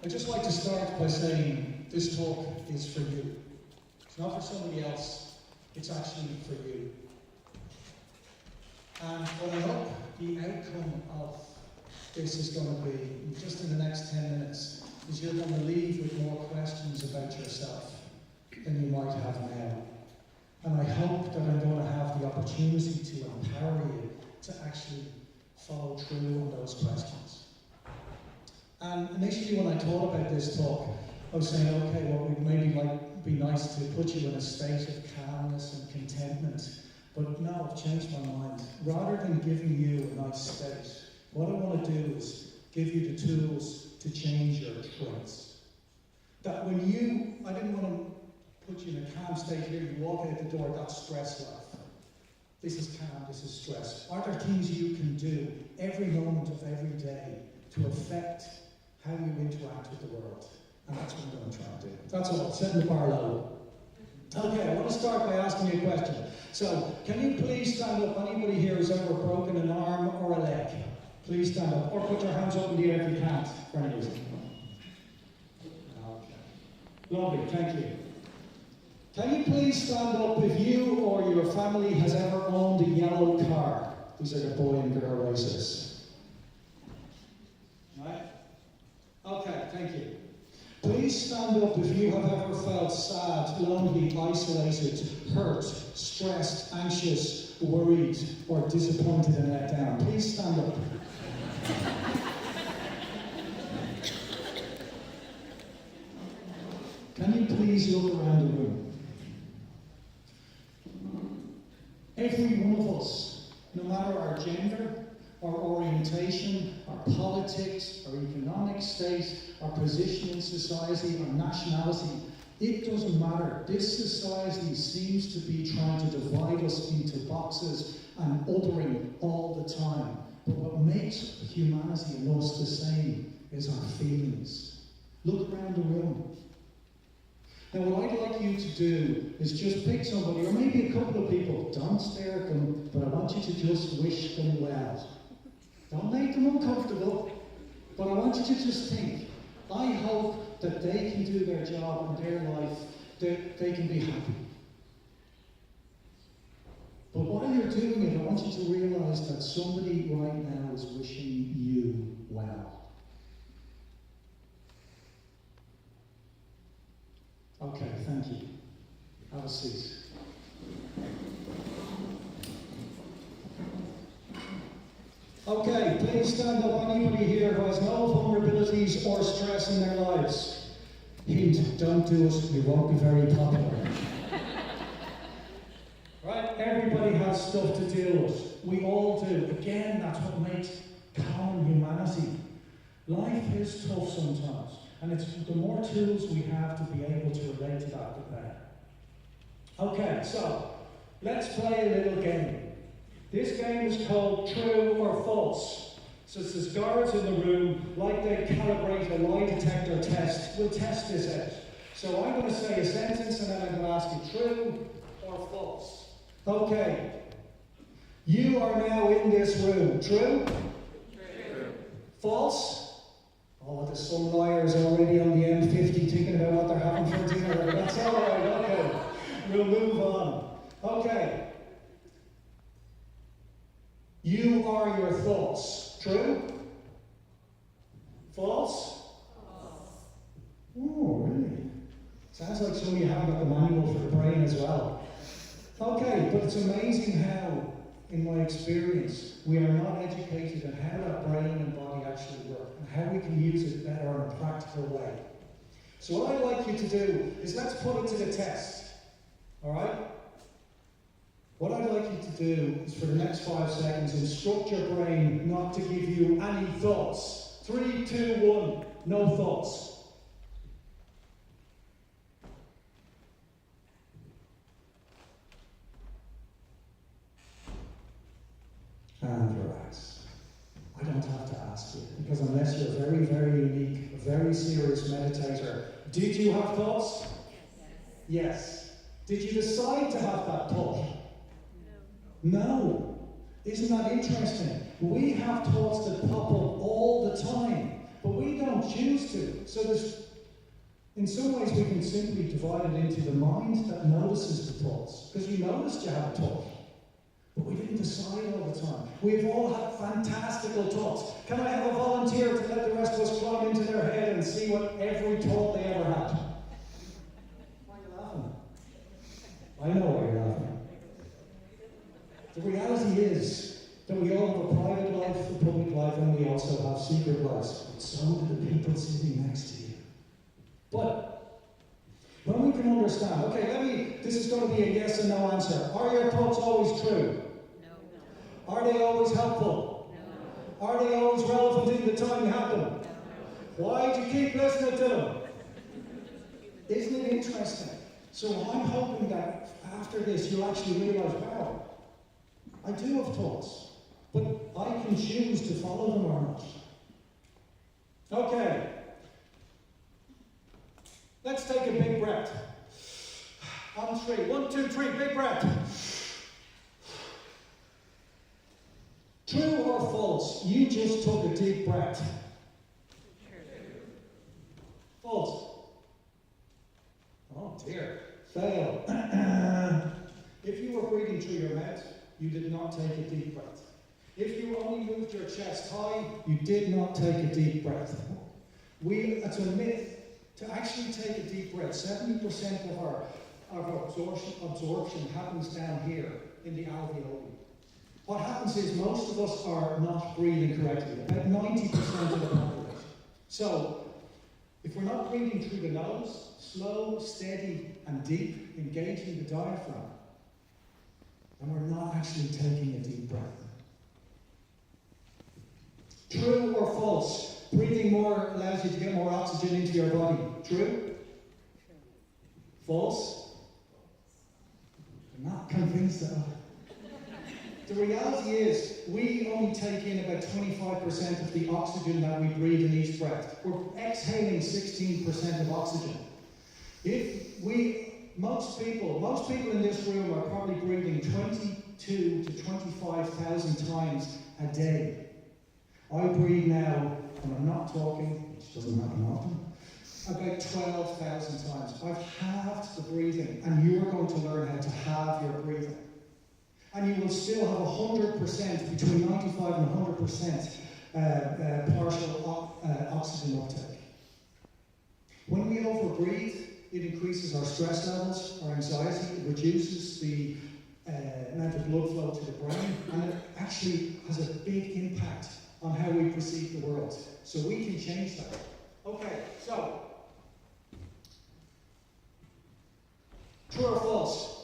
I'd just like to start by saying this talk is for you. It's not for somebody else, it's actually for you. And what I hope the outcome of this is going to be, just in the next 10 minutes, is you're going to leave with more questions about yourself than you might have now. And I hope that I'm going to have the opportunity to empower you to actually follow through on those questions. And initially when I thought about this talk, I was saying, okay, well, it would maybe be nice to put you in a state of calmness and contentment. But no, I've changed my mind. Rather than giving you a nice state, what I want to do is give you the tools to change your traits. That when I didn't want to put you in a calm state here, you walk out the door, that's stress life. This is calm, this is stress. Are there things you can do every moment of every day to affect how you interact with the world? And that's what I'm going to try and do. That's all, setting the bar low. Okay, I want to start by asking you a question. So, can you please stand up? Anybody here who's ever broken an arm or a leg? Please stand up. Or put your hands up in the air if you can't, for any reason. Okay. Lovely, thank you. Can you please stand up if you or your family has ever owned a yellow car? These are the boy and girl racers. Right? Okay, thank you. Please stand up if you have ever felt sad, lonely, isolated, hurt, stressed, anxious, worried, or disappointed and let down. Please stand up. Can you please look around the room? Every one of us, no matter our gender, our orientation, our politics, our economic state, our position in society, our nationality, it doesn't matter. This society seems to be trying to divide us into boxes and othering all the time. But what makes humanity and us the same is our feelings. Look around the room. Now what I'd like you to do is just pick somebody, or maybe a couple of people. Don't stare at them, but I want you to just wish them well. Don't make them uncomfortable, but I want you to just think, I hope that they can do their job in their life, that they can be happy. But while you're doing it, I want you to realize that somebody right now is wishing you well. Okay, thank you. Have a seat. Okay, please stand up. Anybody here who has no vulnerabilities or stress in their lives? Hint, don't do it, you won't be very popular. Right, everybody has stuff to deal with. We all do. Again, that's what makes common humanity. Life is tough sometimes. And it's the more tools we have to be able to relate to that, the better. Okay, so let's play a little game. This game is called True or False. So there's guards in the room, like they calibrate a lie detector test. We'll test this out. So I'm going to say a sentence and then I'm going to ask you true or false. Okay. You are now in this room. True? True. False? Oh, there's some liars already on the M50 thinking about what they're having for dinner. That's all right, okay. We'll move on. Okay. You are your thoughts. True? False? False. Oh, really? Sounds like some of you haven't got the manual for the brain as well. Okay, but it's amazing how, in my experience, we are not educated on how that brain and body actually work and how we can use it better in a practical way. So what I'd like you to do is let's put it to the test. Alright? What I'd like you to do is for the next 5 seconds instruct your brain not to give you any thoughts. 3, 2, 1, no thoughts. And relax. I don't have to ask you, because unless you're very, very unique, a very serious meditator, did you have thoughts? Yes. Did you decide to have that thought? No. Isn't that interesting? We have thoughts that pop up all the time. But we don't choose to. So in some ways we can simply divide it into the mind that notices the thoughts. Because you noticed you had a thought. But we didn't decide all the time. We've all had fantastical thoughts. Can I have a volunteer to let the rest of us climb into their head and see what every thought they ever had? Why are you laughing? I know why you're laughing. The reality is that we all have a private life, a public life, and we also have secret lives. But so do the people sitting next to you. But when we can understand, okay, this is going to be a yes and no answer. Are your thoughts always true? No. Are they always helpful? No. Are they always relevant in the time you have them? No. Why do you keep listening to them? Isn't it interesting? So I'm hoping that after this you'll actually realize, wow, I do have thoughts, but I can choose to follow them or not. Okay. Let's take a big breath. On 3. 1, 2, 3, big breath. True or false? You just took a deep breath. False. Oh dear. Fail. If you were breathing through your mouth, you did not take a deep breath. If you only moved your chest high, you did not take a deep breath. It's a myth. To actually take a deep breath, 70% of our absorption happens down here in the alveoli. What happens is most of us are not breathing correctly, about 90% of the population. So, if we're not breathing through the nose, slow, steady, and deep, engaging the diaphragm, then we're not actually taking a deep breath. True or false? Breathing more allows you to get more oxygen into your body. True? False? I'm not convinced of it. The reality is, we only take in about 25% of the oxygen that we breathe in each breath. We're exhaling 16% of oxygen. Most people in this room are probably breathing 22 to 25,000 times a day. I breathe now, and I'm not talking, which doesn't happen often, about 12,000 times. I've halved the breathing, and you are going to learn how to halve your breathing. And you will still have 100%, between 95 and 100% partial oxygen uptake. When we overbreathe, it increases our stress levels, our anxiety, it reduces the amount of blood flow to the brain, and it actually has a big impact on how we perceive the world. So we can change that. Okay, so, true or false?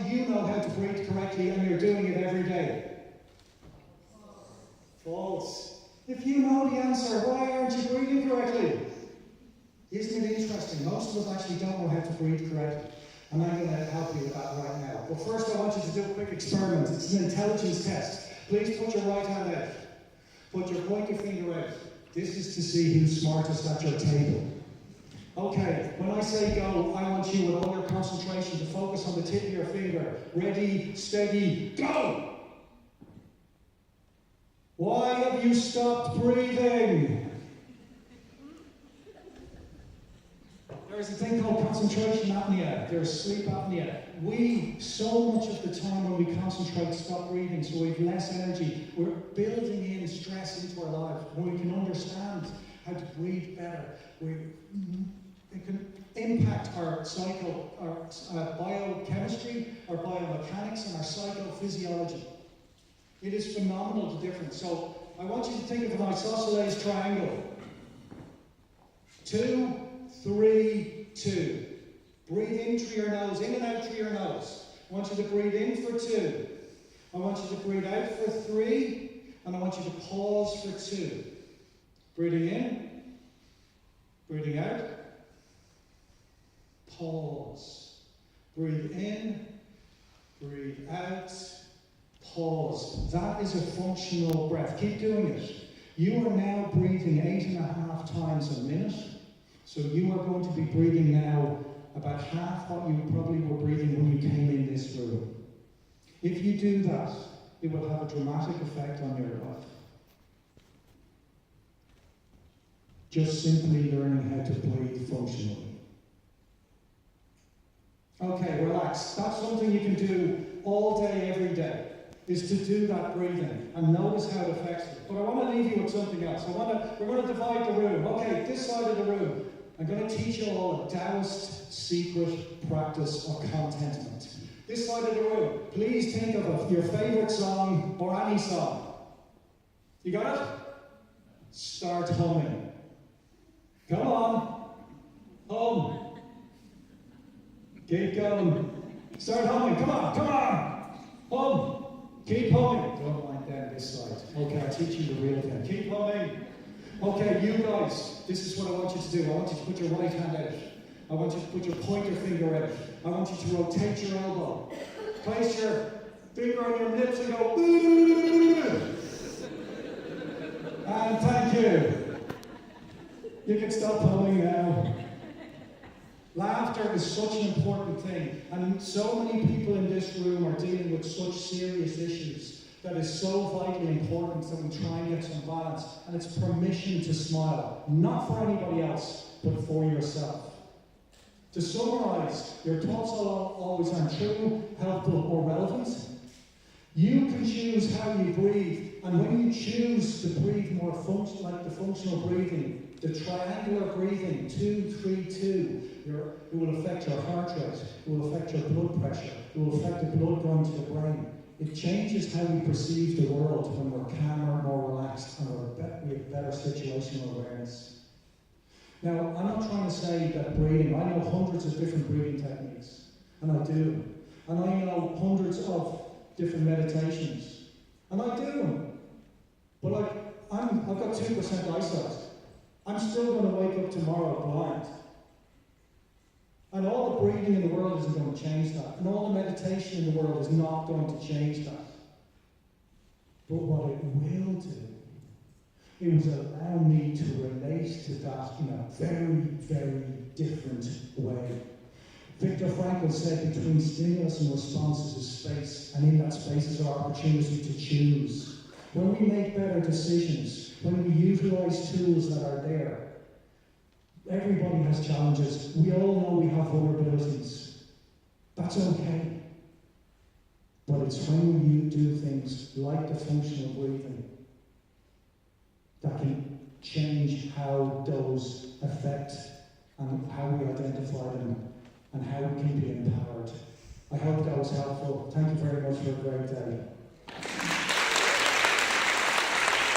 You know how to breathe correctly and you're doing it every day. False. If you know the answer, why aren't you breathing correctly? Isn't it interesting? Most of us actually don't know how to breathe correctly. And I'm going to help you with that right now. But first I want you to do a quick experiment. It's an intelligence test. Please put your right hand out. Put your pointer finger out. This is to see who's smartest at your table. Okay, when I say go, I want you with all your concentration to focus on the tip of your finger. Ready, steady, go! Why have you stopped breathing? There's a thing called concentration apnea. There's sleep apnea. So much of the time when we concentrate, stop breathing, so we have less energy. We're building in stress into our lives. When we can understand how to breathe better, it can impact our biochemistry, our biomechanics, and our psychophysiology. It is phenomenal, the difference. So I want you to think of an isosceles triangle. 2, 3, 2. Breathe in through your nose, in and out through your nose. I want you to breathe in for 2. I want you to breathe out for 3. And I want you to pause for 2. Breathing in, breathing out, pause. Breathe in, breathe out, pause. That is a functional breath. Keep doing it. You are now breathing 8.5 times a minute. So you are going to be breathing now about half what you probably were breathing when you came in this room. If you do that, it will have a dramatic effect on your life. just simply learning how to breathe functionally. Okay, relax. That's something you can do all day, every day, is to do that breathing and notice how it affects you. But I want to leave you with something else. We're going to divide the room. Okay, this side of the room, I'm going to teach you all a Taoist secret practice of contentment. This side of the room, please think of your favourite song or any song. You got it? Start humming. Come on. Hum. Keep going. Start humming. Come on. Come on. Hum. Keep humming. Don't mind them this side. Okay, I'll teach you the real thing. Keep humming. Okay, you guys, this is what I want you to do. I want you to put your right hand out. I want you to put your pointer finger out. I want you to rotate your elbow. Place your finger on your lips and go, and thank you. You can stop humming now. Laughter is such an important thing, and so many people in this room are dealing with such serious issues that is so vitally important that we try and get some balance, and it's permission to smile, not for anybody else, but for yourself. To summarise, your thoughts always aren't true, helpful, or relevant. You can choose how you breathe, and when you choose to breathe more like the functional breathing, the triangular breathing, 2-3-2, it will affect your heart rate, it will affect your blood pressure, it will affect the blood going to the brain. It changes how we perceive the world when we're calmer, more relaxed, and we have better situational awareness. Now, I'm not trying to say that breathing, I know hundreds of different breathing techniques, and I do. And I know hundreds of different meditations, and I do them. But I've got 2% eyesight. I'm still going to wake up tomorrow blind. And all the breathing in the world isn't going to change that. And all the meditation in the world is not going to change that. But what it will do, it will allow me to relate to that in a very, very different way. Viktor Frankl said between stimulus and response is a space, and in that space is our opportunity to choose. When we make better decisions, when we utilize tools that are there, everybody has challenges. We all know we have vulnerabilities. That's okay. But it's when you do things like the functional breathing that can change how those affect and how we identify them and how we can be empowered. I hope that was helpful. Thank you very much for a great day.